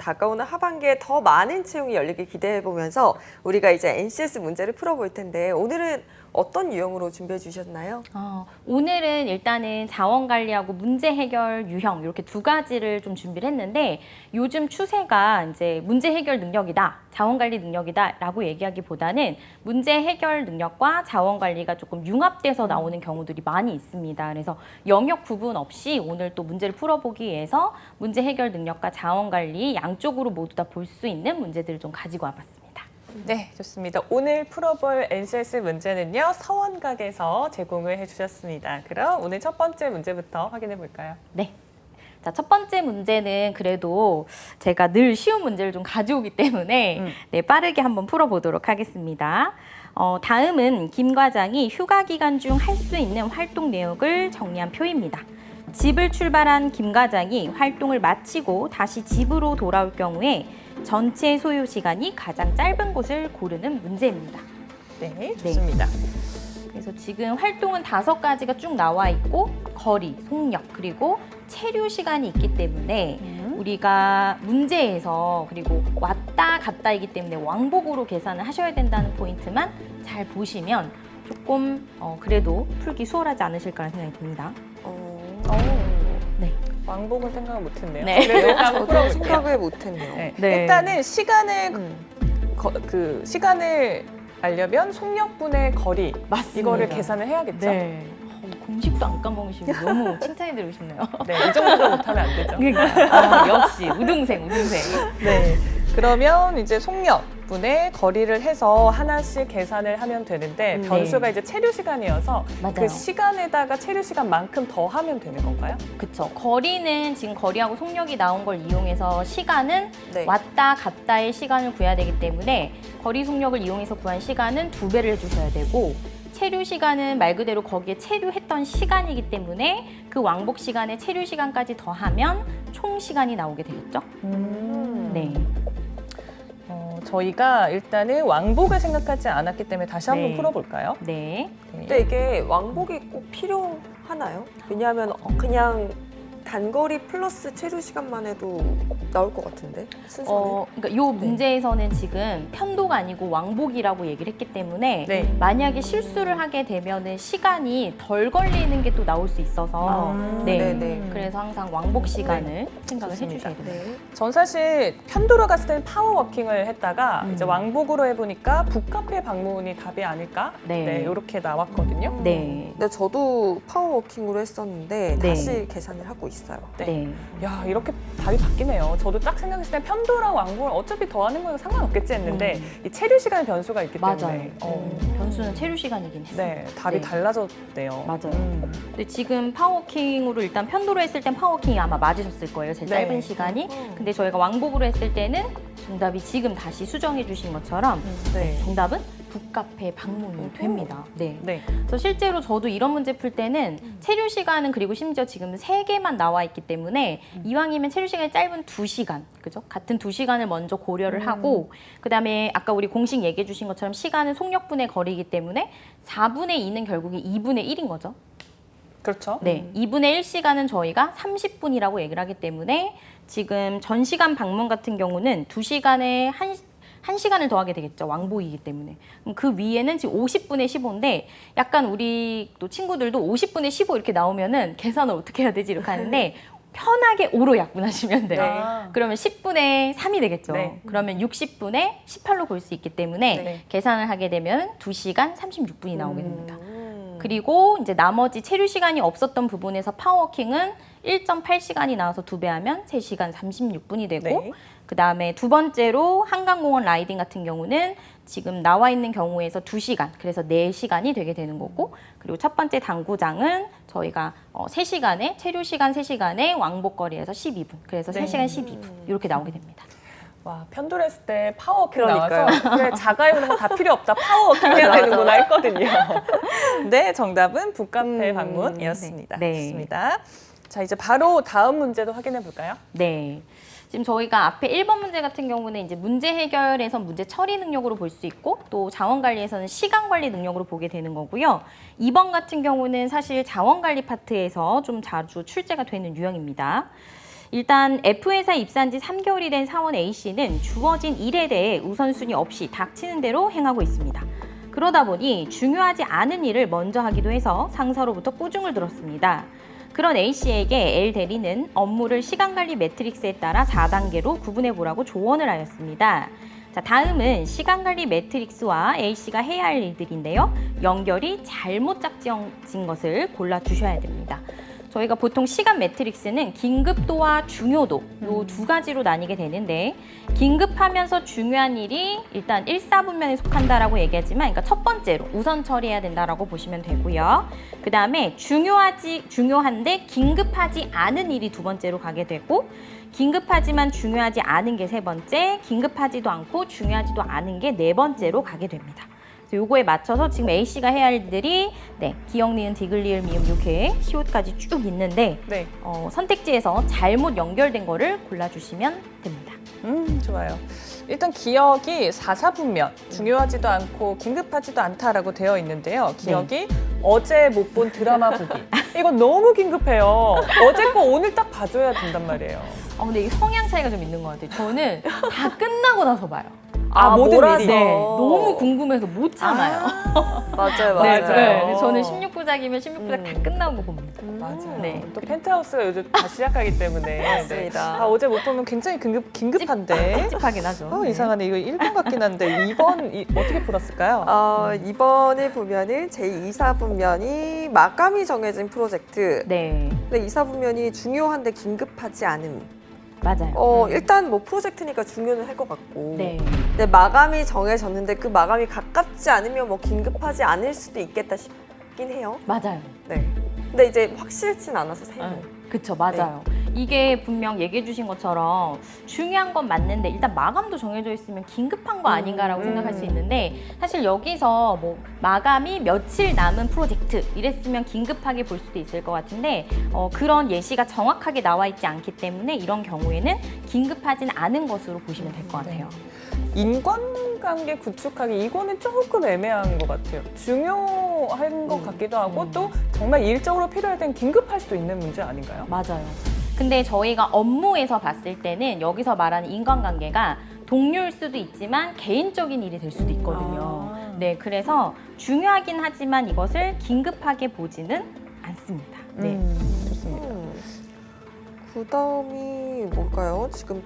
다가오는 하반기에 더 많은 채용이 열리길 기대해보면서 우리가 이제 NCS 문제를 풀어볼 텐데 오늘은 어떤 유형으로 준비해 주셨나요? 오늘은 일단은 자원관리하고 문제 해결 유형 이렇게 두 가지를 좀 준비를 했는데 요즘 추세가 이제 문제 해결 능력이다, 자원관리 능력이다라고 얘기하기보다는 문제 해결 능력과 자원관리가 조금 융합돼서 나오는 경우들이 많이 있습니다. 그래서 영역 구분 없이 오늘 또 문제를 풀어보기 위해서 문제 해결 능력과 자원관리 양쪽으로 모두 다 볼 수 있는 문제들을 좀 가지고 와봤습니다. 네, 좋습니다. 오늘 풀어볼 NCS 문제는요, 서원각에서 제공을 해주셨습니다. 그럼 오늘 첫 번째 문제부터 확인해 볼까요? 네. 자, 첫 번째 문제는 그래도 제가 늘 쉬운 문제를 좀 가져오기 때문에 네, 빠르게 한번 풀어보도록 하겠습니다. 다음은 김 과장이 휴가 기간 중 할 수 있는 활동 내역을 정리한 표입니다. 집을 출발한 김 과장이 활동을 마치고 다시 집으로 돌아올 경우에 전체 소요 시간이 가장 짧은 곳을 고르는 문제입니다. 네, 좋습니다. 그래서 지금 활동은 5가지가 쭉 나와 있고 거리, 속력, 그리고 체류 시간이 있기 때문에 우리가 문제에서 그리고 왔다 갔다이기 때문에 왕복으로 계산을 하셔야 된다는 포인트만 잘 보시면 조금 그래도 풀기 수월하지 않으실까라는 생각이 듭니다. 네. 왕복은 생각을 못했네요. 네. 그래도 한번 저도 풀어볼게요. 생각을 못했네요. 네. 네. 일단은 시간을 알려면 속력분의 거리 맞습니다. 이거를 계산을 해야겠죠. 네. 공식도 안 까먹으시고 너무 칭찬해드리고 싶네요. 네, 이 정도로 못하면 안 되죠. 그러니까 역시 우등생. 네. 그러면 이제 속력분의 거리를 해서 하나씩 계산을 하면 되는데 변수가 이제 체류 시간이어서 맞아요. 그 시간에다가 체류 시간만큼 더 하면 되는 건가요? 그쵸. 거리는 지금 거리하고 속력이 나온 걸 이용해서 시간은 네. 왔다 갔다의 시간을 구해야 되기 때문에 거리 속력을 이용해서 구한 시간은 2배를 해주셔야 되고 체류 시간은 말 그대로 거기에 체류했던 시간이기 때문에 그 왕복 시간에 체류 시간까지 더하면 총 시간이 나오게 되겠죠. 네. 저희가 일단은 왕복을 생각하지 않았기 때문에 다시 한번 네. 풀어볼까요? 네. 근데 이게 왕복이 꼭 필요하나요? 왜냐하면 그냥 단거리 플러스 체류 시간만 해도 나올 것 같은데 순서는? 그러니까 요 문제에서는 지금 편도가 아니고 왕복이라고 얘기를 했기 때문에 네. 만약에 실수를 하게 되면은 시간이 덜 걸리는 게 또 나올 수 있어서 네. 네네. 그래서 항상 왕복 시간을 생각을 좋습니다. 해주셔야 됩니다. 네. 전 사실 편도로 갔을 때는 파워워킹을 했다가 이제 왕복으로 해보니까 북카페 방문이 답이 아닐까? 네. 이렇게 나왔거든요. 네. 근데 저도 파워워킹으로 했었는데 네. 다시 계산을 하고 있어요. 네. 야, 이렇게 답이 바뀌네요. 저도 딱 생각했을 때 편도랑 왕복을 어차피 더하는 건 상관없겠지 했는데 이 체류 시간의 변수가 있기 맞아요. 때문에 변수는 체류 시간이긴 했어요. 네, 답이 네. 달라졌대요. 맞아요. 근데 지금 파워워킹으로 일단 편도로 했을 땐 파워워킹이 아마 맞으셨을 거예요. 제일 네. 짧은 시간이. 근데 저희가 왕복으로 했을 때는 정답이 지금 다시 수정해 주신 것처럼 네. 정답은 북카페 방문이 됩니다. 네. 네. 그래서 실제로 저도 이런 문제 풀 때는 체류 시간은 그리고 심지어 지금 3개만 나와 있기 때문에 이왕이면 체류 시간이 짧은 2시간, 그죠? 같은 2시간을 먼저 고려를 하고 그다음에 아까 우리 공식 얘기해 주신 것처럼 시간은 속력분의 거리이기 때문에 4분의 2는 결국에 2분의 1인 거죠. 그렇죠. 네, 2분의 1시간은 저희가 30분이라고 얘기를 하기 때문에 지금 전시간 방문 같은 경우는 2시간에 1시간을 더하게 되겠죠. 왕복이기 때문에. 그럼 그 위에는 지금 50분의 15인데 약간 우리 또 친구들도 50분의 15 이렇게 나오면은 계산을 어떻게 해야 되지 이렇게 하는데 편하게 5로 약분하시면 돼요. 네. 그러면 10분의 3이 되겠죠. 네. 그러면 60분의 18로 볼 수 있기 때문에 네. 계산을 하게 되면 2시간 36분이 나오게 됩니다. 음. 그리고 이제 나머지 체류 시간이 없었던 부분에서 파워워킹은 1.8시간이 나와서 2배하면 3시간 36분이 되고 네. 그다음에 두 번째로 한강공원 라이딩 같은 경우는 지금 나와 있는 경우에서 2시간, 그래서 4시간이 되게 되는 거고 그리고 첫 번째 당구장은 저희가 3시간에 체류 시간 3시간에 왕복 거리에서 12분, 그래서 네. 3시간 12분 이렇게 나오게 됩니다. 와, 편도로 했을 때 파워워킹 그러니까요. 나와서 그래, 자가용 다 필요 없다. 파워워킹 해야 되는구나 했거든요. 네, 정답은 북카페 방문이었습니다. 네. 좋습니다. 자, 이제 바로 다음 문제도 확인해 볼까요? 네. 지금 저희가 앞에 1번 문제 같은 경우는 이제 문제 해결에서 문제 처리 능력으로 볼 수 있고 또 자원 관리에서는 시간 관리 능력으로 보게 되는 거고요. 2번 같은 경우는 사실 자원 관리 파트에서 좀 자주 출제가 되는 유형입니다. 일단 F회사에 입사한 지 3개월이 된 사원 A씨는 주어진 일에 대해 우선순위 없이 닥치는 대로 행하고 있습니다. 그러다 보니 중요하지 않은 일을 먼저 하기도 해서 상사로부터 꾸중을 들었습니다. 그런 A씨에게 L 대리는 업무를 시간관리 매트릭스에 따라 4단계로 구분해보라고 조언을 하였습니다. 자, 다음은 시간관리 매트릭스와 A씨가 해야 할 일들인데요. 연결이 잘못 짝지어진 것을 골라주셔야 됩니다. 저희가 보통 시간 매트릭스는 긴급도와 중요도 이 두 가지로 나뉘게 되는데 긴급하면서 중요한 일이 일단 1사분면에 속한다라고 얘기하지만 그러니까 첫 번째로 우선 처리해야 된다라고 보시면 되고요. 그 다음에 중요한데 긴급하지 않은 일이 두 번째로 가게 되고 긴급하지만 중요하지 않은 게 세 번째, 긴급하지도 않고 중요하지도 않은 게 네 번째로 가게 됩니다. 그래서 요거에 맞춰서 지금 A씨가 해야 할 일들이 기역, 니은, 디귿, 리을, 미음 이렇게 시옷까지 쭉 있는데 네. 선택지에서 잘못 연결된 거를 골라주시면 됩니다. 좋아요. 일단 기억이 4사분면, 중요하지도 않고 긴급하지도 않다라고 되어 있는데요. 기억이 어제 못 본 드라마 보기. 이건 너무 긴급해요. 어제 거 오늘 딱 봐줘야 된단 말이에요. 근데 이게 성향 차이가 좀 있는 것 같아요. 저는 다 끝나고 나서 봐요. 모든 몰아서. 일이. 네, 너무 궁금해서 못 참아요. 맞아요, 네, 맞아요. 네. 저는 16부작이면 16부작 다 끝나고 봅니다. 맞아요. 네. 또 펜트하우스가 요즘 다시 시작하기 때문에. 맞습니다. 어제 못 보면 굉장히 긴급한데. 찝찝하긴 하죠. 네. 이상하네. 이거 1번 같긴 한데 2번 어떻게 풀었을까요? 2번을 보면은 제2사분면이 마감이 정해진 프로젝트. 네, 근데 2사분면이 중요한데 긴급하지 않음. 맞아요. 일단 뭐 프로젝트니까 중요는 할 것 같고. 네. 근데 마감이 정해졌는데 그 마감이 가깝지 않으면 뭐 긴급하지 않을 수도 있겠다 싶긴 해요. 맞아요. 네. 근데 이제 확실치는 않아서 세모. 그쵸, 맞아요. 이게 분명 얘기해 주신 것처럼 중요한 건 맞는데 일단 마감도 정해져 있으면 긴급한 거 아닌가라고 생각할 수 있는데 사실 여기서 뭐 마감이 며칠 남은 프로젝트 이랬으면 긴급하게 볼 수도 있을 것 같은데 그런 예시가 정확하게 나와 있지 않기 때문에 이런 경우에는 긴급하진 않은 것으로 보시면 될 것 같아요. 인간관계 구축하기 이거는 조금 애매한 것 같아요. 중요한 것 같기도 하고 또 정말 일적으로 필요할 땐 긴급할 수도 있는 문제 아닌가요? 맞아요. 근데 저희가 업무에서 봤을 때는 여기서 말하는 인간관계가 동료일 수도 있지만 개인적인 일이 될 수도 있거든요. 네, 그래서 중요하긴 하지만 이것을 긴급하게 보지는 않습니다. 네. 좋습니다. 그 다음이 뭘까요? 지금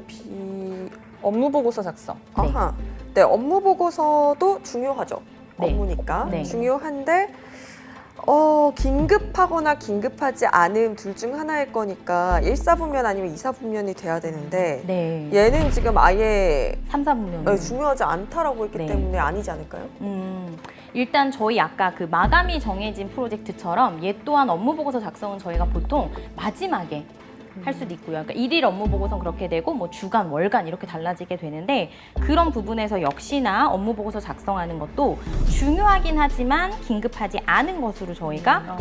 업무 보고서 작성. 네. 아하. 네, 업무 보고서도 중요하죠. 네. 업무니까. 네. 중요한데 긴급하거나 긴급하지 않음 둘 중 하나일 거니까 1사분면 아니면 2사분면이 돼야 되는데 네. 얘는 지금 아예 3, 4분면. 중요하지 않다라고 했기 네. 때문에 아니지 않을까요? 일단 저희 아까 그 마감이 정해진 프로젝트처럼 얘 또한 업무 보고서 작성은 저희가 보통 마지막에 할 수도 있고요. 그러니까 일일 업무 보고서는 그렇게 되고 뭐 주간, 월간 이렇게 달라지게 되는데 그런 부분에서 역시나 업무 보고서 작성하는 것도 중요하긴 하지만 긴급하지 않은 것으로 저희가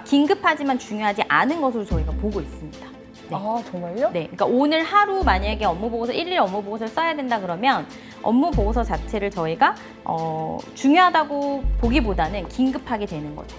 긴급하지만 중요하지 않은 것으로 저희가 보고 있습니다. 네. 정말요? 네, 그러니까 오늘 하루 만약에 업무 보고서 일일 업무 보고서를 써야 된다 그러면 업무 보고서 자체를 저희가 중요하다고 보기보다는 긴급하게 되는 거죠.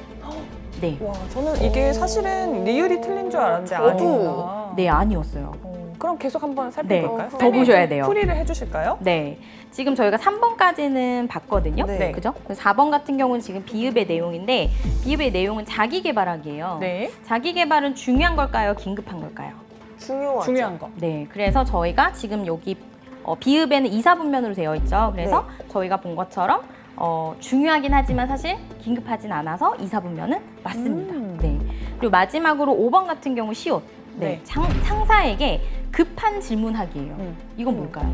네. 와, 저는 이게 사실은 리을이 틀린 줄 알았는데 저도. 아니구나. 네, 아니었어요. 그럼 계속 한번 살펴볼까요? 네, 더 보셔야 돼요. 풀이를 해주실까요? 네. 지금 저희가 3번까지는 봤거든요. 네. 그죠? 4번 같은 경우는 지금 비읍의 내용인데 비읍의 내용은 자기 개발하기예요. 네. 자기 개발은 중요한 걸까요? 긴급한 걸까요? 중요하죠. 중요한 거. 네. 그래서 저희가 지금 여기 비읍에는 2사분면으로 되어 있죠. 그래서 저희가 본 것처럼 중요하긴 하지만 사실 긴급하진 않아서 2사분면은 맞습니다. 네. 그리고 마지막으로 5번 같은 경우 시옷. 네. 상사에게 급한 질문하기예요. 이건 뭘까요?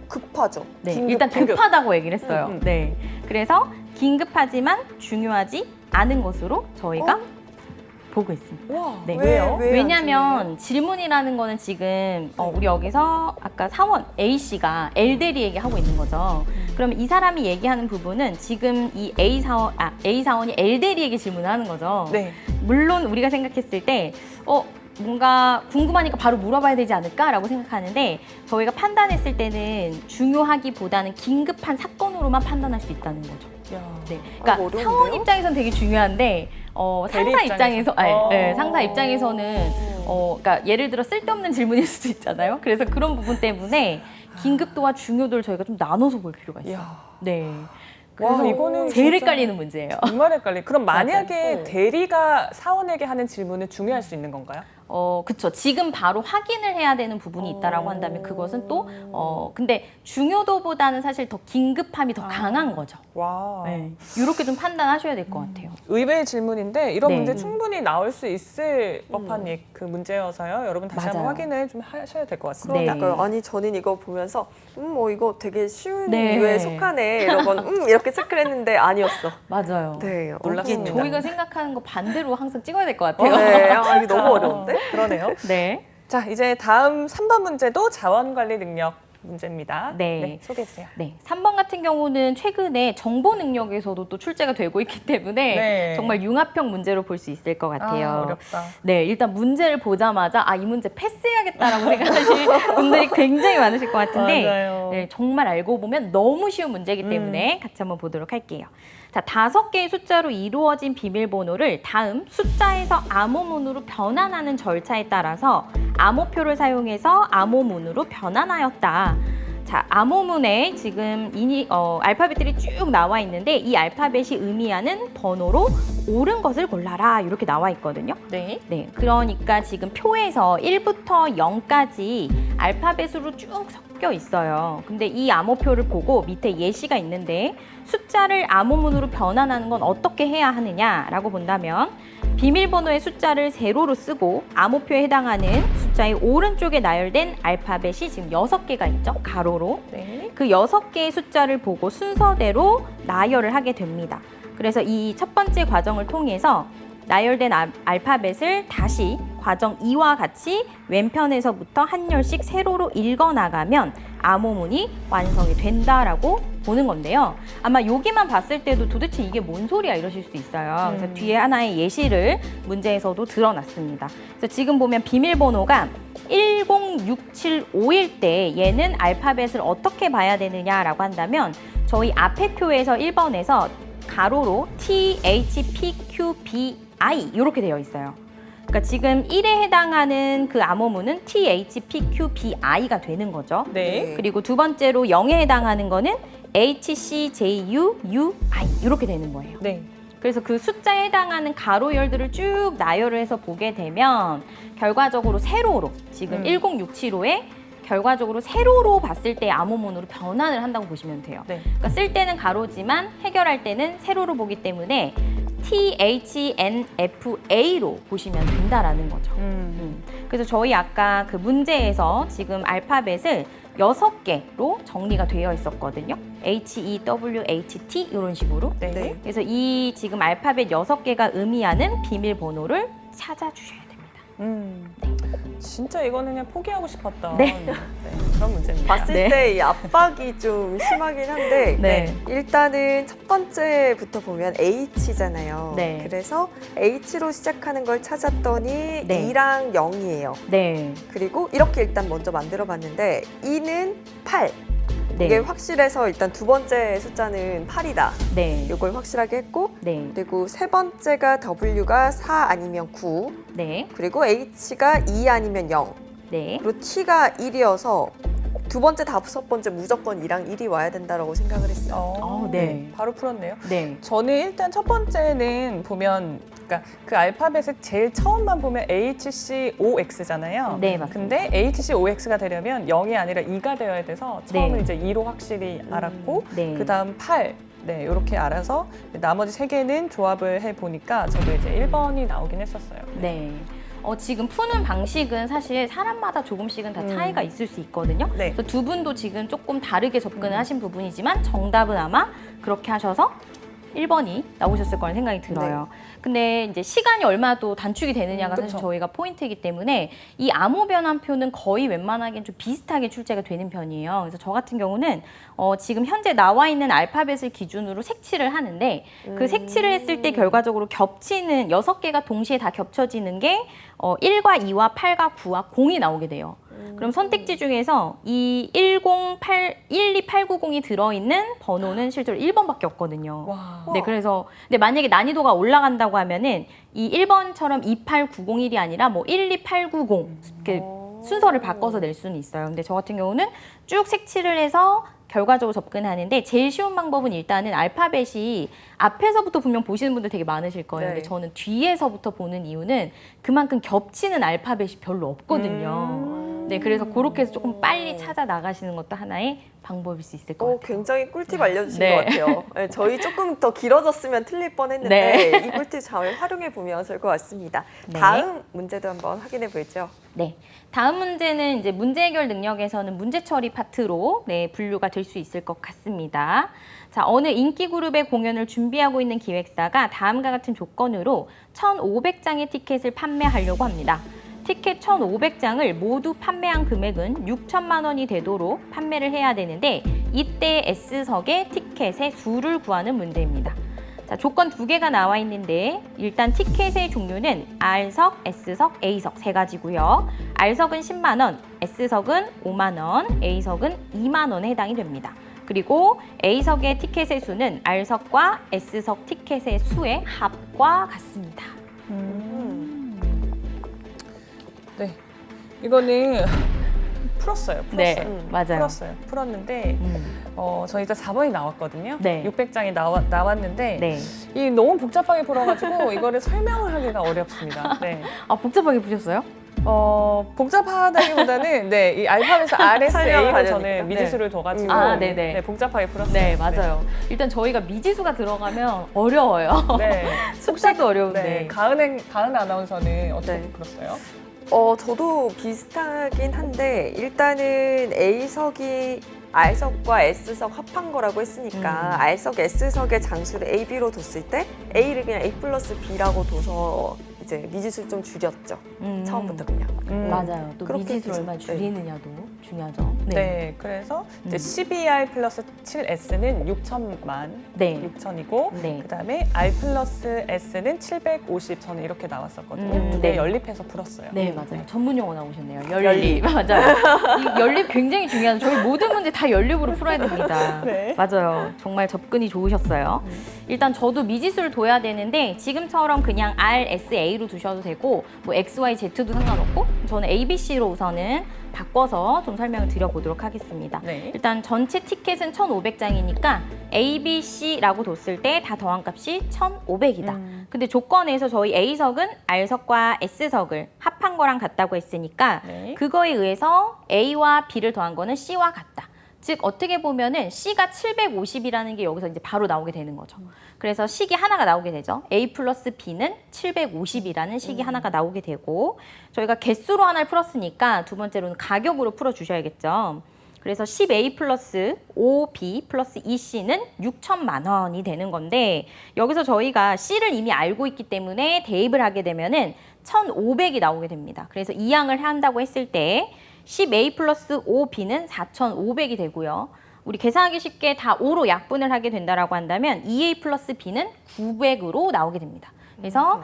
급하죠. 네. 긴급. 일단 급하다고 얘기를 했어요. 음. 네. 그래서 긴급하지만 중요하지 않은 것으로 저희가 보고 있습니다. 와, 네. 왜요? 왜 왜냐면 질문이라는 거는 지금 우리 여기서 아까 사원 A씨가 L 대리에게 하고 있는 거죠. 그러면 이 사람이 얘기하는 부분은 지금 이 A 사원이 L 대리에게 질문을 하는 거죠. 네. 물론 우리가 생각했을 때 뭔가 궁금하니까 바로 물어봐야 되지 않을까라고 생각하는데 저희가 판단했을 때는 중요하기보다는 긴급한 사건으로만 판단할 수 있다는 거죠. 야. 네. 그러니까 어려운데요? 상원 입장에선 되게 중요한데 상사 대리 입장에서 입장에서? 네, 상사 입장에서는 그러니까 예를 들어 쓸데없는 질문일 수도 있잖아요. 그래서 그런 부분 때문에 긴급도와 중요도를 저희가 좀 나눠서 볼 필요가 있어요. 이야. 네. 와, 그래서 이거는 제일 진짜 헷갈리는 문제예요. 정말 헷갈리. 그럼 만약에 맞아요. 대리가 사원에게 하는 질문은 중요할 수 있는 건가요? 그쵸. 지금 바로 확인을 해야 되는 부분이 있다라고 한다면 그것은 또, 근데 중요도보다는 사실 더 긴급함이 더 강한 거죠. 와. 네. 이렇게 좀 판단하셔야 될 것 같아요. 의외의 질문인데 이런 네. 문제 충분히 나올 수 있을 법한 그 문제여서요. 여러분 다시 한번 맞아요. 확인을 좀 하셔야 될 것 같습니다. 네. 그러니까요. 아니 저는 이거 보면서 뭐 이거 되게 쉬운 네. 류에 속하네 이러고 이렇게 체크를 했는데 아니었어. 맞아요. 네, 이게 놀랐습니다. 저희가 생각하는 거 반대로 항상 찍어야 될 것 같아요. 네, 아, 이거 너무 어려운데? 그러네요. 네. 자, 이제 다음 3번 문제도 자원관리 능력 문제입니다. 네. 소개해 주세요. 네, 3번 같은 경우는 최근에 정보 능력에서도 또 출제가 되고 있기 때문에 네. 정말 융합형 문제로 볼 수 있을 것 같아요. 아, 어렵다. 네, 일단 문제를 보자마자 이 문제 패스해야겠다라고 생각하시는 분들이 굉장히 많으실 것 같은데 맞아요. 네, 정말 알고 보면 너무 쉬운 문제이기 때문에 같이 한번 보도록 할게요. 자, 5개의 숫자로 이루어진 비밀번호를 다음 숫자에서 암호문으로 변환하는 절차에 따라서 암호표를 사용해서 암호문으로 변환하였다. 자, 암호문에 지금 알파벳들이 쭉 나와 있는데 이 알파벳이 의미하는 번호로 옳은 것을 골라라 이렇게 나와 있거든요. 네. 네, 그러니까 지금 표에서 1부터 0까지 알파벳으로 쭉 섞여 있어요. 근데 이 암호표를 보고 밑에 예시가 있는데 숫자를 암호문으로 변환하는 건 어떻게 해야 하느냐라고 본다면 비밀번호의 숫자를 세로로 쓰고 암호표에 해당하는 숫자의 오른쪽에 나열된 알파벳이 지금 6개가 있죠. 가로로. 네. 그 6개의 숫자를 보고 순서대로 나열을 하게 됩니다. 그래서 이 첫 번째 과정을 통해서 나열된 알파벳을 다시 과정 2와 같이 왼편에서부터 한 열씩 세로로 읽어나가면 암호문이 완성이 된다라고 보는 건데요. 아마 여기만 봤을 때도 도대체 이게 뭔 소리야 이러실 수 있어요. 그래서 뒤에 하나의 예시를 문제에서도 드러났습니다. 그래서 지금 보면 비밀번호가 10675일 때 얘는 알파벳을 어떻게 봐야 되느냐라고 한다면 저희 앞에 표에서 1번에서 가로로 THPQBI 이렇게 되어 있어요. 그러니까 지금 1에 해당하는 그 암호문은 THPQBI가 되는 거죠. 네. 그리고 두 번째로 0에 해당하는 거는 HCJUUI 이렇게 되는 거예요. 네. 그래서 그 숫자에 해당하는 가로열들을 쭉 나열을 해서 보게 되면 결과적으로 세로로 지금 10675에 결과적으로 세로로 봤을 때 암호문으로 변환을 한다고 보시면 돼요. 네. 그러니까 쓸 때는 가로지만 해결할 때는 세로로 보기 때문에 THNFA로 보시면 된다라는 거죠. 그래서 저희 아까 그 문제에서 지금 알파벳을 6개로 정리가 되어 있었거든요. HEWHT 이런 식으로. 네. 네. 그래서 이 지금 알파벳 6개가 의미하는 비밀번호를 찾아주셔야 됩니다. 진짜 이거는 그냥 포기하고 싶었던 네. 그런 문제입니다. 봤을 네. 때 이 압박이 좀 심하긴 한데 네. 일단은 첫 번째부터 보면 H잖아요. 네. 그래서 H로 시작하는 걸 찾았더니 네. 2랑 0이에요. 네. 그리고 이렇게 일단 먼저 만들어 봤는데 2는 8. 네. 이게 확실해서 일단 두 번째 숫자는 8이다. 네. 이걸 확실하게 했고 네. 그리고 세 번째가 W가 4 아니면 9. 네. 그리고 H가 2 아니면 0. 네. 그리고 T가 1이어서 두 번째, 다섯 번째 무조건 2랑 1이 와야 된다라고 생각을 했어요. 네. 바로 풀었네요. 네. 저는 일단 첫 번째는 보면 그러니까 그 알파벳을 제일 처음만 보면 HCOX잖아요. 네, 맞습니다. 근데 HCOX가 되려면 0이 아니라 2가 되어야 돼서 처음은 네. 이제 2로 확실히 알았고 네. 그다음 8. 네, 이렇게 알아서 나머지 3개는 조합을 해 보니까 저도 이제 1번이 나오긴 했었어요. 네. 지금 푸는 방식은 사실 사람마다 조금씩은 다 차이가 있을 수 있거든요. 네. 그래서 두 분도 지금 조금 다르게 접근을 하신 부분이지만 정답은 아마 그렇게 하셔서 1번이 나오셨을 거라는 생각이 들어요. 근데 이제 시간이 얼마도 단축이 되느냐가 사실 그쵸. 저희가 포인트이기 때문에 이 암호 변환표는 거의 웬만하게 좀 비슷하게 출제가 되는 편이에요. 그래서 저 같은 경우는 지금 현재 나와 있는 알파벳을 기준으로 색칠을 하는데 그 색칠을 했을 때 결과적으로 겹치는 6개가 동시에 다 겹쳐지는 게 1과 2와 8과 9와 0이 나오게 돼요. 그럼 선택지 중에서 이 12890이 들어있는 번호는 실제로 1번밖에 없거든요. 와. 네, 그래서 근데 만약에 난이도가 올라간다고 하면은 이 1번처럼 28901이 아니라 뭐 12890 이렇게 순서를 바꿔서 낼 수는 있어요. 근데 저 같은 경우는 쭉 색칠을 해서 결과적으로 접근하는데 제일 쉬운 방법은 일단은 알파벳이 앞에서부터 분명 보시는 분들 되게 많으실 거예요. 네. 근데 저는 뒤에서부터 보는 이유는 그만큼 겹치는 알파벳이 별로 없거든요. 네, 그래서 그렇게 해서 조금 빨리 찾아 나가시는 것도 하나의 방법일 수 있을 것 같아요. 굉장히 꿀팁 알려주신 네. 것 같아요. 네, 저희 조금 더 길어졌으면 틀릴 뻔했는데 이 꿀팁 잘 활용해 보면 좋을 것 같습니다. 네. 다음 문제도 한번 확인해 보죠. 네. 다음 문제는 이제 문제 해결 능력에서는 문제 처리 파트로 분류가 될 수 있을 것 같습니다. 자, 어느 인기 그룹의 공연을 준비하고 있는 기획사가 다음과 같은 조건으로 1,500장의 티켓을 판매하려고 합니다. 티켓 1,500장을 모두 판매한 금액은 6천만 원이 되도록 판매를 해야 되는데 이때 S석의 티켓의 수를 구하는 문제입니다. 자, 조건 2개가 나와 있는데 일단 티켓의 종류는 R석, S석, A석 세 가지고요. R석은 10만 원, S석은 5만 원, A석은 2만 원에 해당이 됩니다. 그리고 A석의 티켓의 수는 R석과 S석 티켓의 수의 합과 같습니다. 네. 이거는 풀었어요. 네, 맞아요. 풀었어요. 풀었는데 저희 이제 4번이 나왔거든요. 네. 600장이 나왔는데 네. 이 너무 복잡하게 풀어가지고 이거를 설명을 하기가 어렵습니다. 네. 아, 복잡하게 보셨어요? 복잡하다기보다는 이 알파벳 RSA로 설명을 저는 하려니까. 미지수를 둬가지고 네네. 복잡하게 풀었어요. 네, 맞아요. 일단 저희가 미지수가 들어가면 어려워요. 네. 숫자도 어려운데. 네. 가은 아나운서는 어떻게 네. 풀었어요? 저도 비슷하긴 한데 일단은 A석이 R석과 S석 합한 거라고 했으니까 R석, S석의 장수를 A, B로 뒀을 때 A를 그냥 A 플러스 B라고 둬서 이제 미지수를 좀 줄였죠. 처음부터 그냥. 맞아요. 또 그렇게 미지수를 얼마나 네. 줄이느냐도 중요하죠. 네. 그래서 이제 12R 플러스 7S는 6천만, 네. 6천이고 네. 그다음에 R 플러스 S는 750 저는 이렇게 나왔었거든요. 네. 연립해서 풀었어요. 네, 맞아요. 전문 용어 나오셨네요. 연립. 맞아요. 이 연립 굉장히 중요하죠. 저희 모든 문제 다 연립으로 풀어야 됩니다. 네. 맞아요. 정말 접근이 좋으셨어요. 일단 저도 미지수를 둬야 되는데 지금처럼 그냥 R, S, A로 두셔도 되고 뭐 X, Y, Z도 상관없고 저는 A, B, C로 우선은 바꿔서 좀 설명을 드려보도록 하겠습니다. 네. 일단 전체 티켓은 1,500장이니까 A, B, C라고 뒀을 때 다 더한 값이 1,500이다. 근데 조건에서 저희 A석은 R석과 S석을 합한 거랑 같다고 했으니까 네. 그거에 의해서 A와 B를 더한 거는 C와 같다. 즉 어떻게 보면은 C가 750이라는 게 여기서 이제 바로 나오게 되는 거죠. 그래서 식이 하나가 나오게 되죠. A 플러스 B는 750이라는 식이 하나가 나오게 되고 저희가 개수로 하나를 풀었으니까 두 번째로는 가격으로 풀어주셔야겠죠. 그래서 10A 플러스 5B 플러스 2C는 6천만 원이 되는 건데 여기서 저희가 C를 이미 알고 있기 때문에 대입을 하게 되면은 1,500이 나오게 됩니다. 그래서 이 양을 한다고 했을 때 10A 플러스 5B는 4,500이 되고요. 우리 계산하기 쉽게 다 5로 약분을 하게 된다라고 한다면 2A 플러스 B는 900으로 나오게 됩니다. 그래서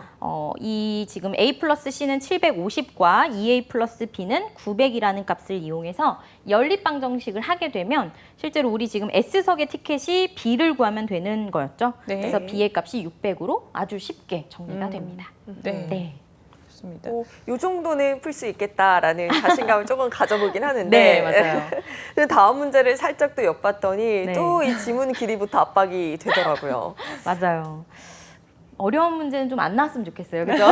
이 지금 A 플러스 C는 750과 2A 플러스 B는 900이라는 값을 이용해서 연립방정식을 하게 되면 실제로 우리 지금 S석의 티켓이 B를 구하면 되는 거였죠. 네. 그래서 B의 값이 600으로 아주 쉽게 정리가 됩니다. 네. 네. 좋습니다. 이 정도는 풀 수 있겠다라는 자신감을 조금 가져보긴 하는데 네, 맞아요. 근데 다음 문제를 살짝 또 엿봤더니 네. 또 이 지문 길이부터 압박이 되더라고요. 맞아요. 어려운 문제는 좀 안 나왔으면 좋겠어요. 그죠?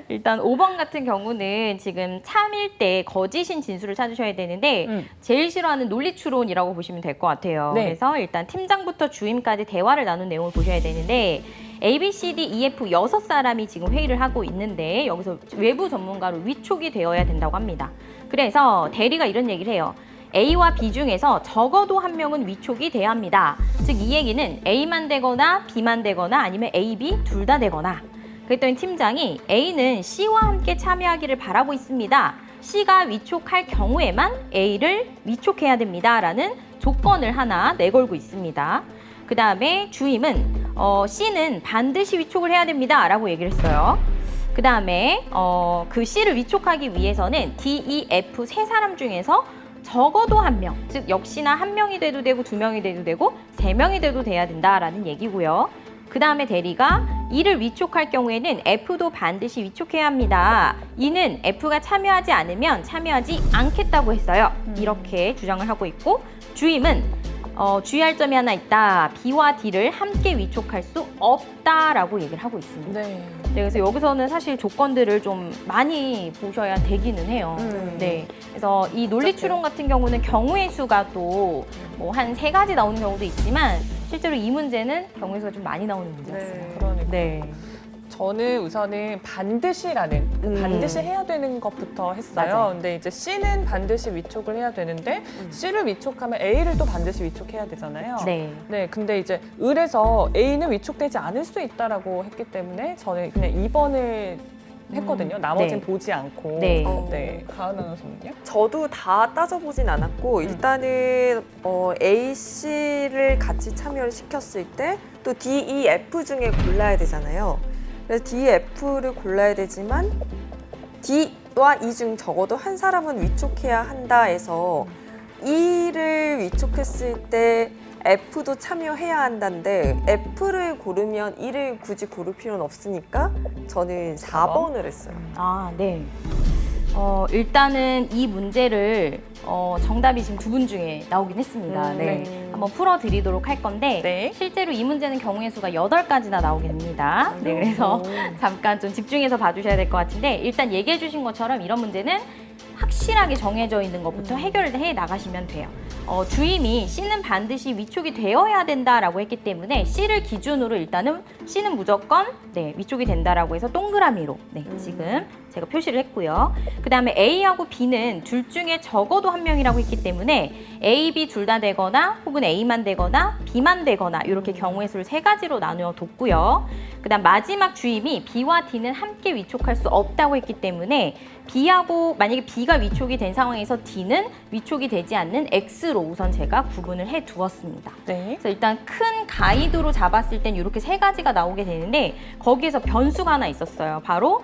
일단 5번 같은 경우는 지금 참일 때 거짓인 진술을 찾으셔야 되는데 제일 싫어하는 논리추론이라고 보시면 될 것 같아요. 네. 그래서 일단 팀장부터 주임까지 대화를 나눈 내용을 보셔야 되는데 A, B, C, D, E, F 6사람이 지금 회의를 하고 있는데 여기서 외부 전문가로 위촉이 되어야 된다고 합니다. 그래서 대리가 이런 얘기를 해요. A와 B 중에서 적어도 한 명은 위촉이 돼야 합니다. 즉 이 얘기는 A만 되거나 B만 되거나 아니면 A, B 둘 다 되거나. 그랬더니 팀장이 A는 C와 함께 참여하기를 바라고 있습니다. C가 위촉할 경우에만 A를 위촉해야 됩니다. 라는 조건을 하나 내걸고 있습니다. 그 다음에 주임은 C는 반드시 위촉을 해야 됩니다. 라고 얘기를 했어요. 그 다음에 그 C를 위촉하기 위해서는 D, E, F 세 사람 중에서 적어도 한 명, 즉 역시나 한 명이 돼도 되고 두 명이 돼도 되고 세 명이 돼도 돼야 된다라는 얘기고요. 그 다음에 대리가 E를 위촉할 경우에는 F도 반드시 위촉해야 합니다. E는 F가 참여하지 않으면 참여하지 않겠다고 했어요. 이렇게 주장을 하고 있고, 주임은 주의할 점이 하나 있다. B와 D를 함께 위촉할 수 없다라고 얘기를 하고 있습니다. 네. 네, 그래서 여기서는 사실 조건들을 좀 많이 보셔야 되기는 해요. 네, 그래서 이 논리 추론 같은 경우는 경우의 수가 또 뭐 한 3가지 나오는 경우도 있지만 실제로 이 문제는 경우의 수가 좀 많이 나오는 문제였어요. 그러니까. 네. 저는 우선은 반드시라는 반드시 해야 되는 것부터 했어요. 맞아요. 근데 이제 C는 반드시 위촉을 해야 되는데 C를 위촉하면 A를 또 반드시 위촉해야 되잖아요. 네. 네, 근데 이제 을에서 A는 위촉되지 않을 수 있다라고 했기 때문에 저는 그냥 2번을 했거든요. 나머지는 네. 보지 않고. 네. 네. 가은 아나운서는요? 저도 다 따져보진 않았고 일단은 A, C를 같이 참여를 시켰을 때 또 D, E, F 중에 골라야 되잖아요. 그래서 D, F를 골라야 되지만 D와 E 중 적어도 한 사람은 위촉해야 한다 해서 E를 위촉했을 때 F도 참여해야 한다는데 F를 고르면 E를 굳이 고를 필요는 없으니까 저는 4번을 했어요. 아, 네. 일단은 이 문제를 정답이 지금 2분 중에 나오긴 했습니다. 네. 한번 풀어드리도록 할 건데 네. 실제로 이 문제는 경우의 수가 8가지나 나오게 됩니다. 네, 그래서 잠깐 좀 집중해서 봐주셔야 될 것 같은데 일단 얘기해 주신 것처럼 이런 문제는 확실하게 정해져 있는 것부터 해결을 해 나가시면 돼요. 주임이 C는 반드시 위촉이 되어야 된다라고 했기 때문에 C를 기준으로 일단은 C는 무조건 위촉이 된다라고 해서 동그라미로 지금 제가 표시를 했고요. 그 다음에 A하고 B는 둘 중에 적어도 한 명이라고 했기 때문에 A, B 둘 다 되거나 혹은 A만 되거나 B만 되거나 이렇게 경우의 수를 3가지로 나누어 뒀고요. 그 다음 마지막 주임이 B와 D는 함께 위촉할 수 없다고 했기 때문에 B하고 만약에 B가 위촉이 된 상황에서 D는 위촉이 되지 않는 X로 우선 제가 구분을 해 두었습니다. 네. 그래서 일단 큰 가이드로 잡았을 땐 이렇게 3가지가 나오게 되는데 거기에서 변수가 하나 있었어요. 바로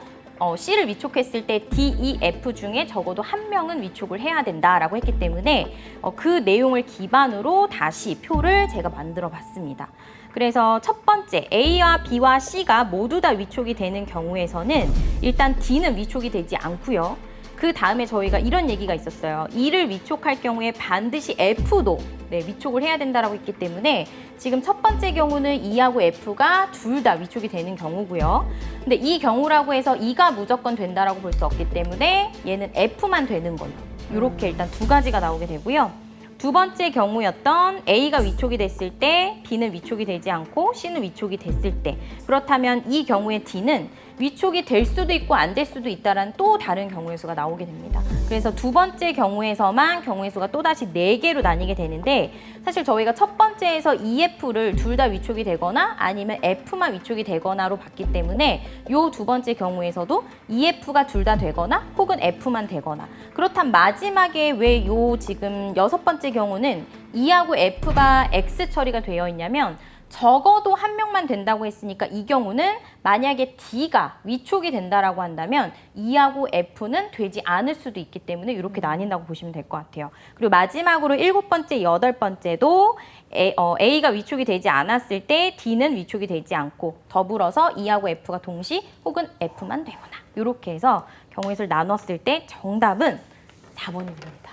C를 위촉했을 때 D, E, F 중에 적어도 한 명은 위촉을 해야 된다라고 했기 때문에 그 내용을 기반으로 다시 표를 제가 만들어 봤습니다. 그래서 첫 번째 A와 B와 C가 모두 다 위촉이 되는 경우에서는 일단 D는 위촉이 되지 않고요. 그 다음에 저희가 이런 얘기가 있었어요. E를 위촉할 경우에 반드시 F도 위촉을 해야 된다라고 했기 때문에 지금 첫 번째 경우는 E하고 F가 둘 다 위촉이 되는 경우고요. 근데 이 경우라고 해서 E가 무조건 된다라고 볼 수 없기 때문에 얘는 F만 되는 걸로 이렇게 일단 2가지가 나오게 되고요. 두 번째 경우였던 A가 위촉이 됐을 때 B는 위촉이 되지 않고 C는 위촉이 됐을 때 그렇다면 이 경우에 D는 위촉이 될 수도 있고 안 될 수도 있다라는 또 다른 경우의 수가 나오게 됩니다. 그래서 두 번째 경우에서만 경우의 수가 또다시 4개로 나뉘게 되는데 사실 저희가 첫 번째에서 EF를 둘 다 위촉이 되거나 아니면 F만 위촉이 되거나로 봤기 때문에 요 두 번째 경우에서도 EF가 둘 다 되거나 혹은 F만 되거나 그렇다면 마지막에 왜 요 지금 6번째 경우는 E하고 F가 X 처리가 되어 있냐면 적어도 한 명만 된다고 했으니까 이 경우는 만약에 D가 위촉이 된다라고 한다면 E하고 F는 되지 않을 수도 있기 때문에 이렇게 나뉜다고 보시면 될 것 같아요. 그리고 마지막으로 7번째, 8번째도 A가 위촉이 되지 않았을 때 D는 위촉이 되지 않고 더불어서 E하고 F가 동시 혹은 F만 되거나 이렇게 해서 경우의 수를 나눴을 때 정답은 4번이 됩니다.